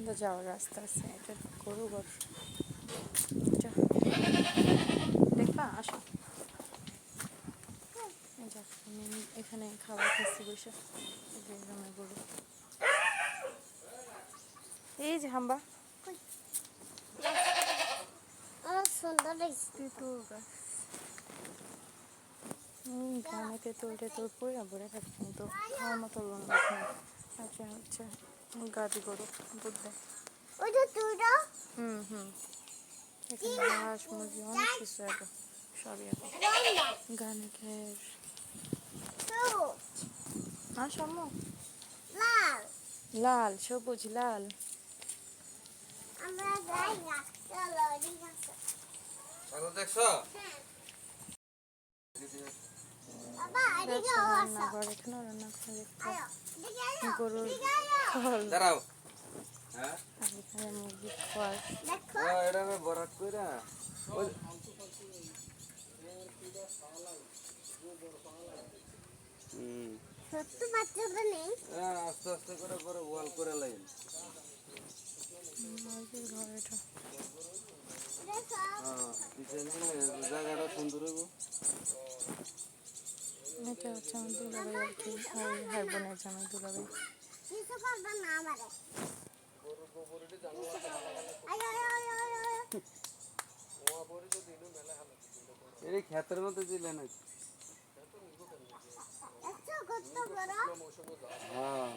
তো যাওয়ার রাস্তা আছে, এটা গরু ঘর। দেখবা আসো, যাক আমি এখানে খাবার খাচ্ছি বসে। গ্রামের গরু, এই যে হাম্বা সুন্দর তেঁতুল গাছ। গ্রামে তেঁতুল টেতুল পড়ে পড়ে থাকে, কিন্তু খাওয়ার মতো লোক নেই। আচ্ছা হচ্ছে গাদি গরু দুধ দেয়। হুম এখানে হাঁস মুরগি অনেক কিছু আছে, সবই আছে। গানের আসামো লাল সবুজ লাল। দেখছো রান্নাঘর, এখানেও রান্না করে গরুর খল, দাঁড়াও হ্যাঁ আর এখানে মুরগির খোয়ার। এটা আমি বরাত কইরা সত্য বাচ্চাটা নেই, আস্তে আস্তে করে পরে ওয়াল করে লাইন মুরগির ঘর এটা। জায়গাটা সুন্দর হইব। এটা হচ্ছে আমার দুলাভাই আর কি, ওই ভাই বোনের জামাই দুলাভাই। এই ক্ষেতের মধ্যে দিলে নাকি? হ্যাঁ